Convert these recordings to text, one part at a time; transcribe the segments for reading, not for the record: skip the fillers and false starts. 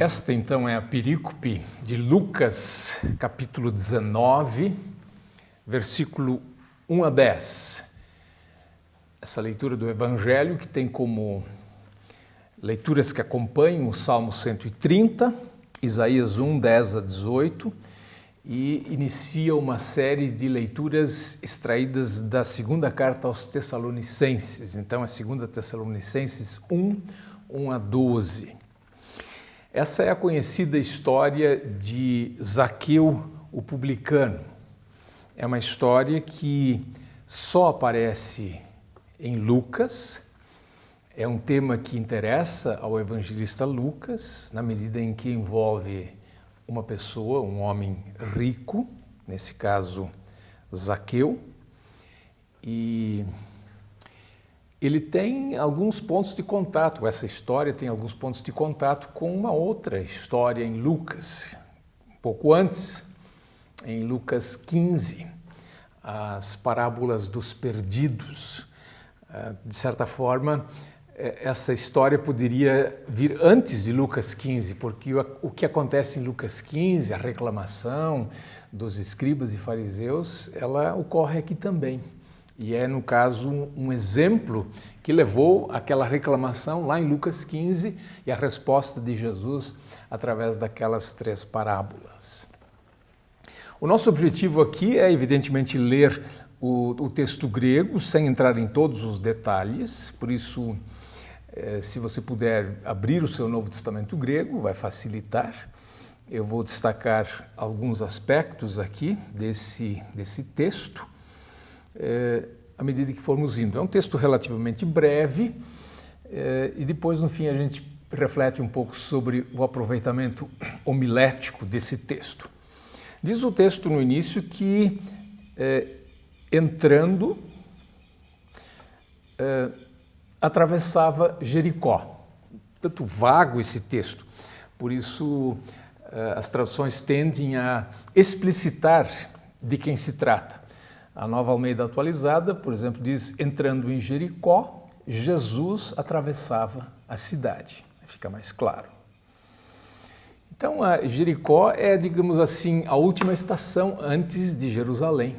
Esta então é a perícope de Lucas, capítulo 19, versículo 1 a 10. Essa leitura do Evangelho que tem como leituras que acompanham o Salmo 130, Isaías 1, 10 a 18, e inicia uma série de leituras extraídas da segunda carta aos Tessalonicenses. Então é 2 Tessalonicenses 1, 1 a 12. Essa é a conhecida história de Zaqueu, o publicano. É uma história que só aparece em Lucas. É um tema que interessa ao evangelista Lucas, na medida em que envolve uma pessoa, um homem rico, nesse caso Zaqueu, e ele tem alguns pontos de contato, essa história tem alguns pontos de contato com uma outra história em Lucas, um pouco antes, em Lucas 15, as parábolas dos perdidos. De certa forma, essa história poderia vir antes de Lucas 15, porque o que acontece em Lucas 15, a reclamação dos escribas e fariseus, ela ocorre aqui também. E é, no caso, um exemplo que levou àquela reclamação lá em Lucas 15 e a resposta de Jesus através daquelas três parábolas. O nosso objetivo aqui é, evidentemente, ler o texto grego, sem entrar em todos os detalhes, por isso, se você puder abrir o seu Novo Testamento grego, vai facilitar. Eu vou destacar alguns aspectos aqui desse texto, à medida que formos indo. É um texto relativamente breve e depois, no fim, a gente reflete um pouco sobre o aproveitamento homilético desse texto. Diz o texto no início que, entrando, atravessava Jericó. Tanto vago esse texto, por isso as traduções tendem a explicitar de quem se trata. A Nova Almeida Atualizada, por exemplo, diz: entrando em Jericó, Jesus atravessava a cidade. Fica mais claro. Então, a Jericó é, digamos assim, a última estação antes de Jerusalém.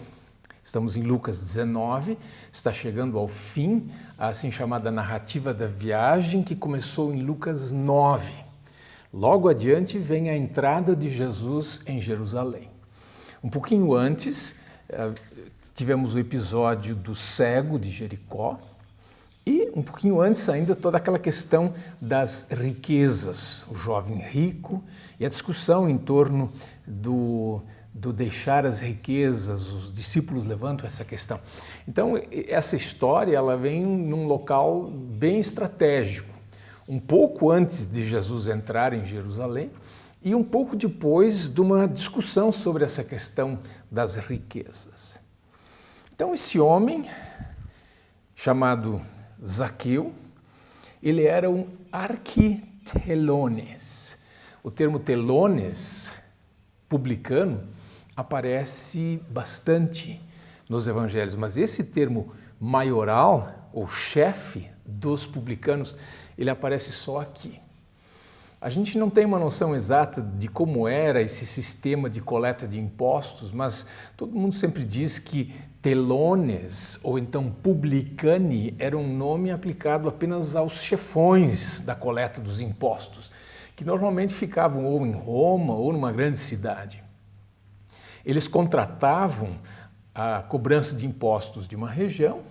Estamos em Lucas 19, está chegando ao fim a assim chamada narrativa da viagem que começou em Lucas 9. Logo adiante vem a entrada de Jesus em Jerusalém. Um pouquinho antes, tivemos o episódio do cego de Jericó e um pouquinho antes ainda toda aquela questão das riquezas, o jovem rico e a discussão em torno do deixar as riquezas, os discípulos levantam essa questão. Então, essa história ela vem num local bem estratégico, um pouco antes de Jesus entrar em Jerusalém e um pouco depois de uma discussão sobre essa questão das riquezas. Então, esse homem, chamado Zaqueu, ele era um arquitelones. O termo telones, publicano, aparece bastante nos evangelhos, mas esse termo maioral, ou chefe dos publicanos, ele aparece só aqui. A gente não tem uma noção exata de como era esse sistema de coleta de impostos, mas todo mundo sempre diz que telones, ou então publicani, era um nome aplicado apenas aos chefões da coleta dos impostos, que normalmente ficavam ou em Roma ou numa grande cidade. Eles contratavam a cobrança de impostos de uma região,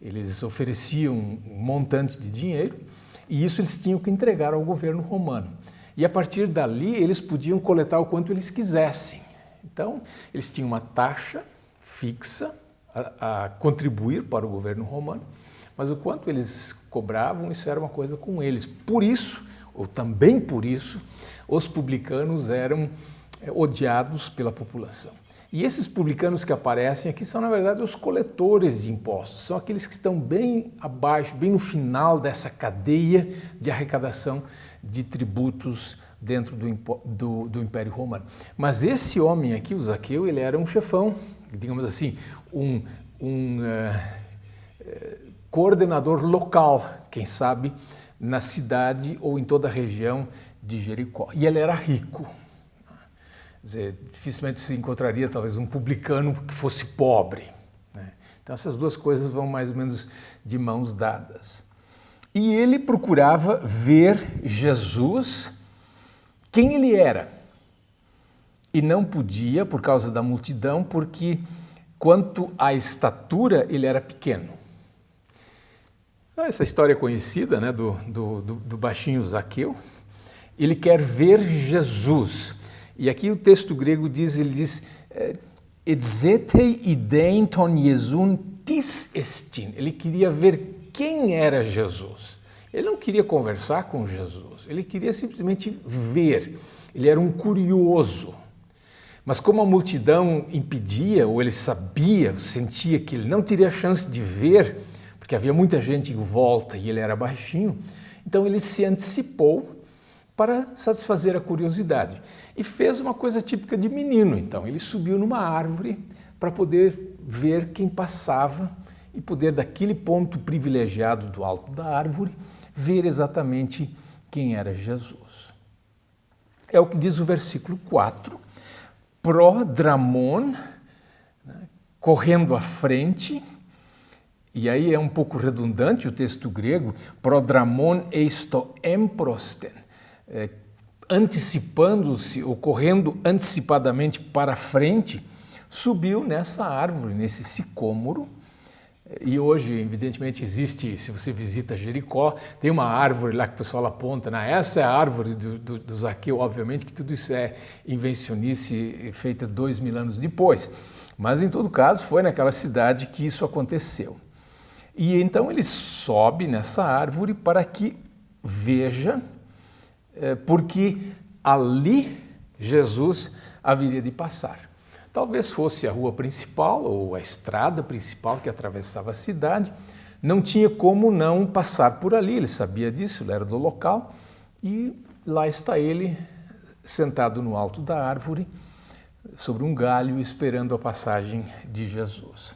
eles ofereciam um montante de dinheiro e isso eles tinham que entregar ao governo romano. E a partir dali eles podiam coletar o quanto eles quisessem. Então, eles tinham uma taxa fixa a contribuir para o governo romano, mas o quanto eles cobravam, isso era uma coisa com eles. Por isso, ou também por isso, os publicanos eram odiados pela população. E esses publicanos que aparecem aqui são, na verdade, os coletores de impostos. São aqueles que estão bem abaixo, bem no final dessa cadeia de arrecadação de tributos dentro do Império Romano. Mas esse homem aqui, o Zaqueu, ele era um chefão, digamos assim, um coordenador local, quem sabe, na cidade ou em toda a região de Jericó. E ele era rico. Quer dizer, dificilmente se encontraria talvez um publicano que fosse pobre, né? Então essas duas coisas vão mais ou menos de mãos dadas. E ele procurava ver Jesus, quem ele era. E não podia por causa da multidão, porque quanto à estatura ele era pequeno. Essa história é conhecida, né, do baixinho Zaqueu. Ele quer ver Jesus. E aqui o texto grego diz, ele diz, «Etzetei idein ton Iesun tis estin». Ele queria ver quem era Jesus. Ele não queria conversar com Jesus, ele queria simplesmente ver. Ele era um curioso. Mas como a multidão impedia, ou ele sabia, sentia que ele não teria chance de ver, porque havia muita gente em volta e ele era baixinho, então ele se antecipou para satisfazer a curiosidade. E fez uma coisa típica de menino, então. Ele subiu numa árvore para poder ver quem passava e poder, daquele ponto privilegiado do alto da árvore, ver exatamente quem era Jesus. É o que diz o versículo 4. Prodramon, né, correndo à frente, e aí é um pouco redundante o texto grego, prodramon eisto emprosten, antecipando-se ou correndo antecipadamente para frente, subiu nessa árvore, nesse sicômoro. E hoje, evidentemente, existe, se você visita Jericó, tem uma árvore lá que o pessoal aponta, né? Essa é a árvore do Zaqueu, obviamente que tudo isso é invencionice feita 2000 anos depois. Mas, em todo caso, foi naquela cidade que isso aconteceu. E então ele sobe nessa árvore para que veja, porque ali Jesus haveria de passar. Talvez fosse a rua principal ou a estrada principal que atravessava a cidade, não tinha como não passar por ali, ele sabia disso, ele era do local, e lá está ele sentado no alto da árvore, sobre um galho, esperando a passagem de Jesus.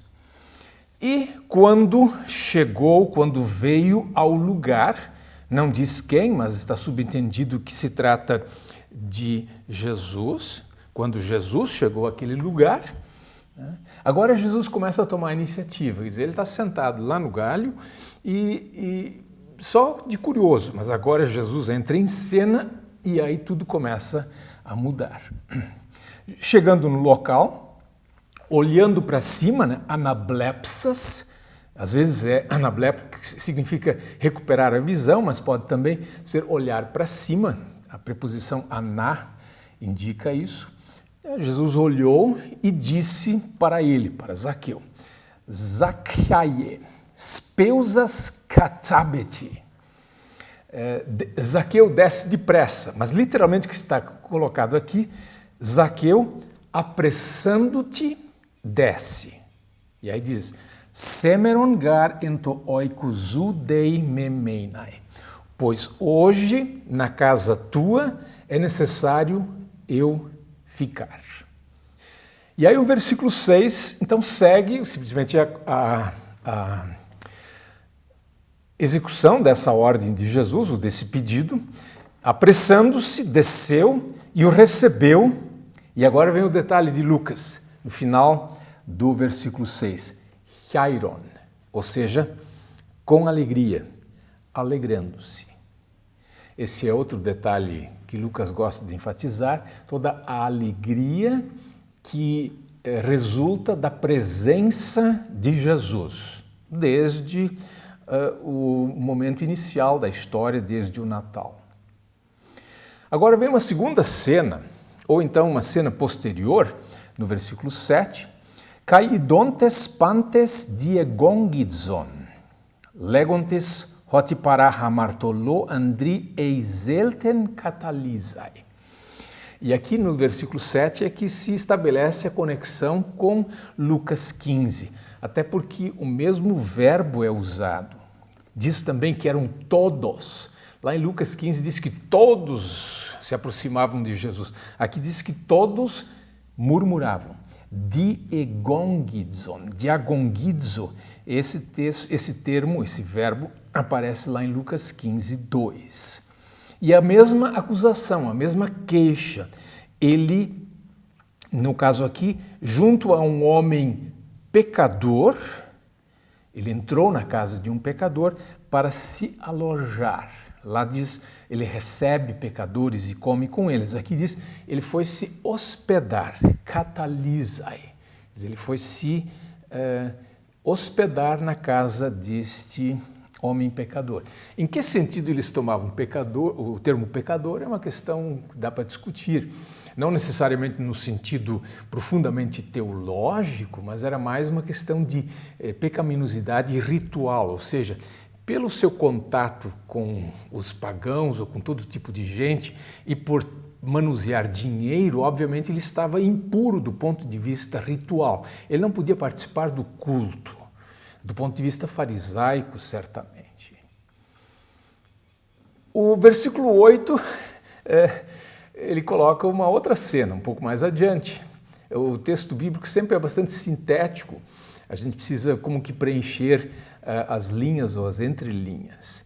E quando chegou, quando veio ao lugar, não diz quem, mas está subentendido que se trata de Jesus. Quando Jesus chegou àquele lugar, né, agora Jesus começa a tomar a iniciativa. Quer dizer, ele está sentado lá no galho e só de curioso, mas agora Jesus entra em cena e aí tudo começa a mudar. Chegando no local, olhando para cima, né, anablepsas, às vezes anablepsia, que significa recuperar a visão, mas pode também ser olhar para cima. A preposição aná indica isso. Jesus olhou e disse para ele, para Zaqueu, Zacchaie, speusas katabeti. Zaqueu desce depressa, mas literalmente o que está colocado aqui, Zaqueu, apressando-te, desce. E aí diz, semeron gar ento oikuzu dei memeinai. Pois hoje, na casa tua, é necessário eu ficar. E aí o versículo 6, então, segue simplesmente a execução dessa ordem de Jesus, ou desse pedido. Apressando-se, desceu e o recebeu. E agora vem o detalhe de Lucas, no final do versículo 6. Chairon, ou seja, com alegria, alegrando-se. Esse é outro detalhe que Lucas gosta de enfatizar, toda a alegria que resulta da presença de Jesus, desde o momento inicial da história, desde o Natal. Agora vem uma segunda cena, ou então uma cena posterior, no versículo 7, Kai idontes pantes diegongizon, legontes hoti para hamartolo andri eiselten catalisai. E aqui no versículo 7 é que se estabelece a conexão com Lucas 15, até porque o mesmo verbo é usado. Diz também que eram todos. Lá em Lucas 15 diz que todos se aproximavam de Jesus. Aqui diz que todos murmuravam. Diegongizon, diagongizo, esse termo, esse verbo, aparece lá em Lucas 15, 2. E a mesma acusação, a mesma queixa. Ele, no caso aqui, junto a um homem pecador, ele entrou na casa de um pecador para se alojar. Lá diz, ele recebe pecadores e come com eles. Aqui diz, ele foi se hospedar, katalizai. Ele foi se hospedar na casa deste homem pecador. Em que sentido eles tomavam pecador? O termo pecador é uma questão que dá para discutir. Não necessariamente no sentido profundamente teológico, mas era mais uma questão de pecaminosidade ritual, ou seja, pelo seu contato com os pagãos ou com todo tipo de gente e por manusear dinheiro, obviamente ele estava impuro do ponto de vista ritual. Ele não podia participar do culto, do ponto de vista farisaico, certamente. O versículo 8, ele coloca uma outra cena, um pouco mais adiante. O texto bíblico sempre é bastante sintético. A gente precisa como que preencher as linhas ou as entrelinhas.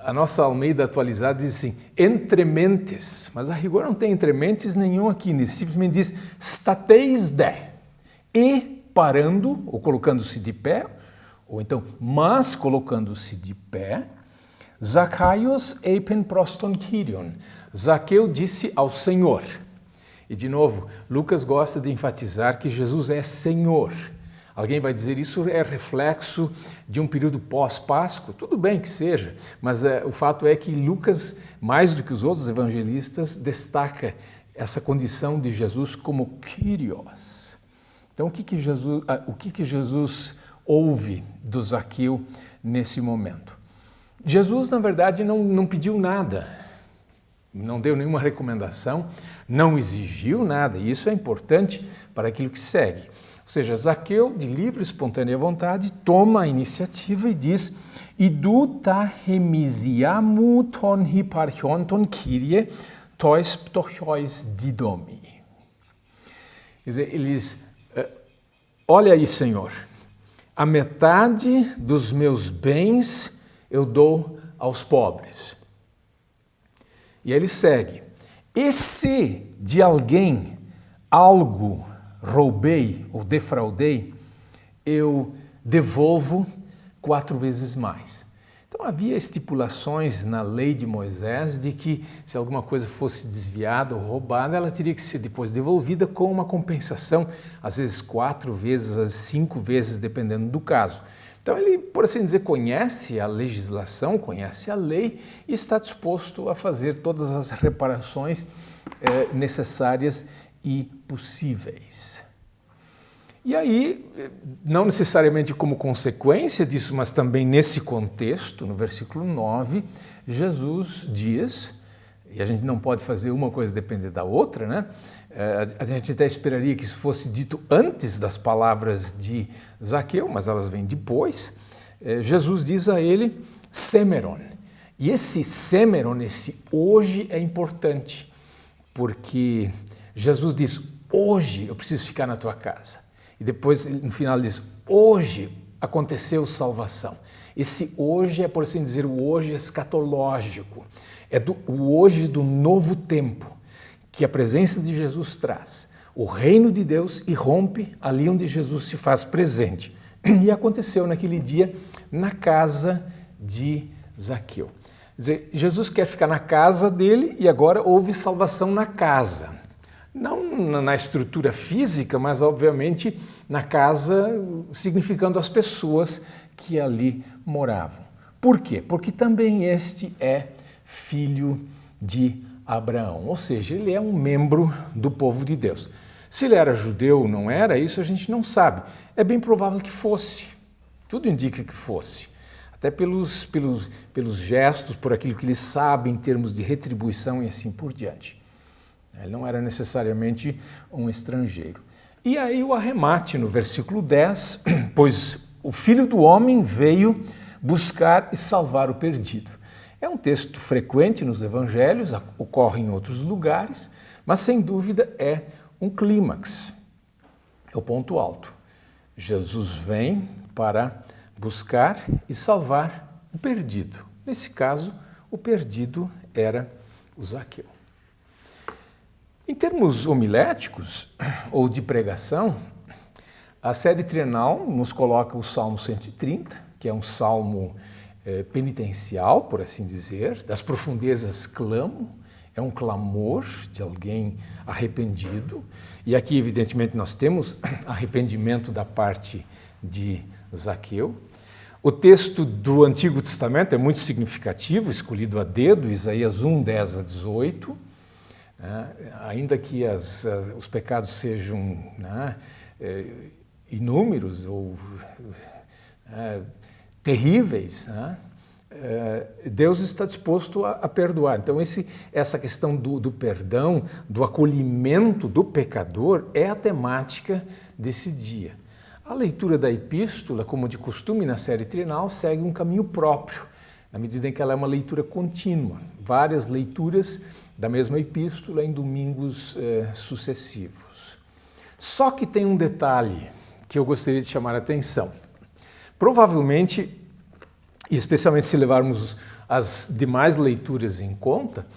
A nossa Almeida atualizada diz assim, entre mentes, mas a rigor não tem entre mentes nenhum aqui, simplesmente diz stateis de, e parando, ou colocando-se de pé, ou então, mas colocando-se de pé, Zacaios eipen proston Kyrion, Zaqueu disse ao Senhor. E de novo, Lucas gosta de enfatizar que Jesus é Senhor. Alguém vai dizer isso é reflexo de um período pós-Páscoa? Tudo bem que seja, mas o fato é que Lucas, mais do que os outros evangelistas, destaca essa condição de Jesus como Kyrios. Então, o que Jesus ouve do Zaqueu nesse momento? Jesus, na verdade, não pediu nada, não deu nenhuma recomendação, não exigiu nada, e isso é importante para aquilo que segue. Ou seja, Zaqueu, de livre e espontânea vontade, toma a iniciativa e diz Idu ta hemisiamu ton hiparchion ton Kyrie tois ptochois didomi. Quer dizer, eles, olha aí, Senhor, a metade dos meus bens eu dou aos pobres. E aí ele segue, e se de alguém algo roubei ou defraudei, eu devolvo 4 vezes mais. Então havia estipulações na lei de Moisés de que se alguma coisa fosse desviada ou roubada, ela teria que ser depois devolvida com uma compensação, às vezes 4 vezes, às vezes 5 vezes, dependendo do caso. Então ele, por assim dizer, conhece a legislação, conhece a lei e está disposto a fazer todas as reparações necessárias e possíveis. E aí, não necessariamente como consequência disso, mas também nesse contexto, no versículo 9, Jesus diz, e a gente não pode fazer uma coisa depender da outra, né? A gente até esperaria que isso fosse dito antes das palavras de Zaqueu, mas elas vêm depois. Jesus diz a ele, semeron. E esse semeron, esse hoje é importante, porque Jesus diz, hoje eu preciso ficar na tua casa. E depois, no final, ele diz, hoje aconteceu salvação. Esse hoje é, por assim dizer, o hoje escatológico. É o hoje do novo tempo, que a presença de Jesus traz. O reino de Deus irrompe ali onde Jesus se faz presente. E aconteceu naquele dia na casa de Zaqueu. Quer dizer, Jesus quer ficar na casa dele e agora houve salvação na casa. Não na estrutura física, mas obviamente na casa, significando as pessoas que ali moravam. Por quê? Porque também este é filho de Abraão, ou seja, ele é um membro do povo de Deus. Se ele era judeu ou não era, isso a gente não sabe. É bem provável que fosse. Tudo indica que fosse. Até pelos gestos, por aquilo que ele sabe em termos de retribuição e assim por diante. Ele não era necessariamente um estrangeiro. E aí o arremate no versículo 10, pois o Filho do Homem veio buscar e salvar o perdido. É um texto frequente nos evangelhos, ocorre em outros lugares, mas sem dúvida é um clímax, é o ponto alto. Jesus vem para buscar e salvar o perdido. Nesse caso, o perdido era o Zaqueu. Em termos homiléticos ou de pregação, a série trienal nos coloca o Salmo 130, que é um salmo penitencial, por assim dizer, das profundezas clamo, é um clamor de alguém arrependido. E aqui, evidentemente, nós temos arrependimento da parte de Zaqueu. O texto do Antigo Testamento é muito significativo, escolhido a dedo, Isaías 1, 10 a 18. Ainda que os pecados sejam inúmeros ou terríveis, Deus está disposto a perdoar. Então essa questão do perdão, do acolhimento do pecador é a temática desse dia. A leitura da epístola, como de costume na série trienal, segue um caminho próprio, na medida em que ela é uma leitura contínua, várias leituras da mesma epístola em domingos sucessivos. Só que tem um detalhe que eu gostaria de chamar a atenção. Provavelmente, e especialmente se levarmos as demais leituras em conta,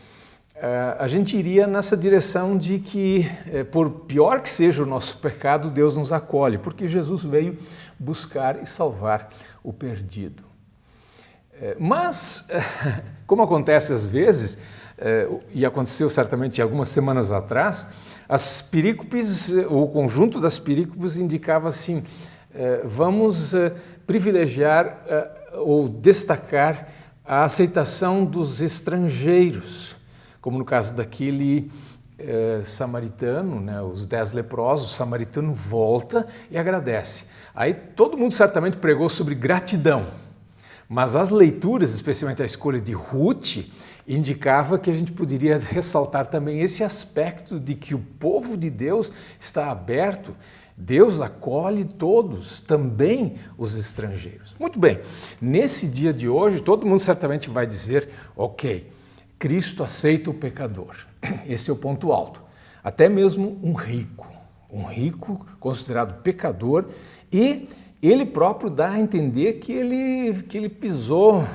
a gente iria nessa direção de que, por pior que seja o nosso pecado, Deus nos acolhe, porque Jesus veio buscar e salvar o perdido. Mas, como acontece às vezes, e aconteceu certamente algumas semanas atrás, as perícopes, o conjunto das perícopes indicava assim, vamos privilegiar ou destacar a aceitação dos estrangeiros, como no caso daquele samaritano, os 10 leprosos, o samaritano volta e agradece. Aí todo mundo certamente pregou sobre gratidão, mas as leituras, especialmente a escolha de Ruth, indicava que a gente poderia ressaltar também esse aspecto de que o povo de Deus está aberto, Deus acolhe todos, também os estrangeiros. Muito bem, nesse dia de hoje, todo mundo certamente vai dizer, ok, Cristo aceita o pecador. Esse é o ponto alto. Até mesmo um rico considerado pecador, e ele próprio dá a entender que ele pisou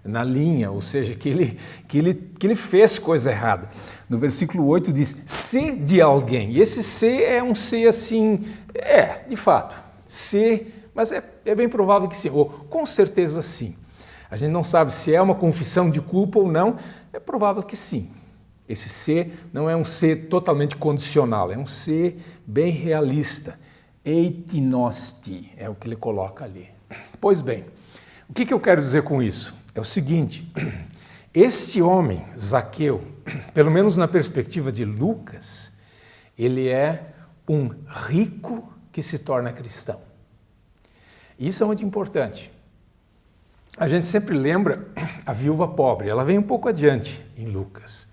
na linha, ou seja, que ele fez coisa errada. No versículo 8 diz, se de alguém. E esse se é um se assim, de fato, se, mas é bem provável que sim, ou com certeza sim. A gente não sabe se é uma confissão de culpa ou não, é provável que sim. Esse se não é um se totalmente condicional, é um se bem realista. Eitinosti é o que ele coloca ali. Pois bem, o que eu quero dizer com isso? É o seguinte, esse homem, Zaqueu, pelo menos na perspectiva de Lucas, ele é um rico que se torna cristão. Isso é muito importante. A gente sempre lembra a viúva pobre, ela vem um pouco adiante em Lucas,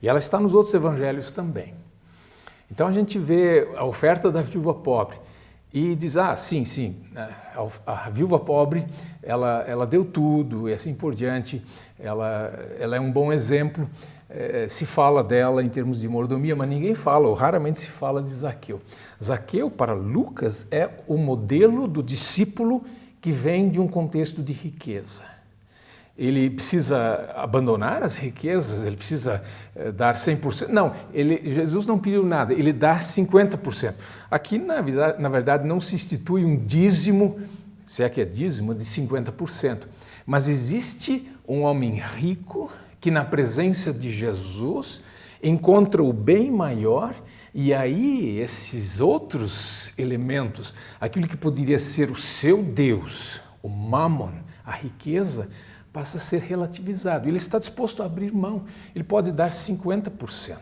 e ela está nos outros evangelhos também. Então a gente vê a oferta da viúva pobre, e diz, sim, a viúva pobre, ela deu tudo e assim por diante, ela é um bom exemplo, se fala dela em termos de mordomia, mas ninguém fala, ou raramente se fala de Zaqueu. Zaqueu, para Lucas, é o modelo do discípulo que vem de um contexto de riqueza. Ele precisa abandonar as riquezas, ele precisa dar 100%. Não, Jesus não pediu nada, ele dá 50%. Aqui, na verdade, não se institui um dízimo, se é que é dízimo, de 50%. Mas existe um homem rico que, na presença de Jesus, encontra o bem maior, e aí esses outros elementos, aquilo que poderia ser o seu Deus, o Mammon, a riqueza, passa a ser relativizado. Ele está disposto a abrir mão. Ele pode dar 50%.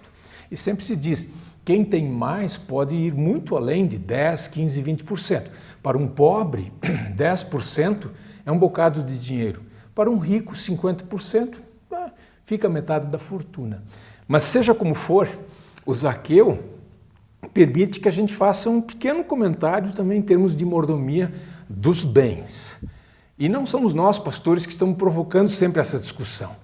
E sempre se diz, quem tem mais pode ir muito além de 10%, 15%, 20%. Para um pobre, 10% é um bocado de dinheiro. Para um rico, 50%, fica metade da fortuna. Mas seja como for, o Zaqueu permite que a gente faça um pequeno comentário também em termos de mordomia dos bens. E não somos nós, pastores, que estamos provocando sempre essa discussão.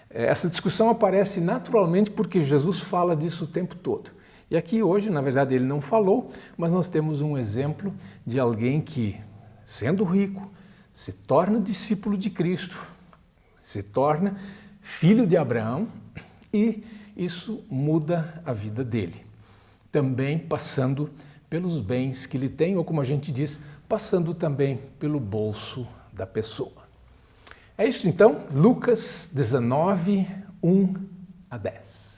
Essa discussão aparece naturalmente porque Jesus fala disso o tempo todo. E aqui hoje, na verdade, ele não falou, mas nós temos um exemplo de alguém que, sendo rico, se torna discípulo de Cristo, se torna filho de Abraão, e isso muda a vida dele. Também passando pelos bens que ele tem, ou como a gente diz, passando também pelo bolso da pessoa. É isso então, Lucas 19, 1 a 10.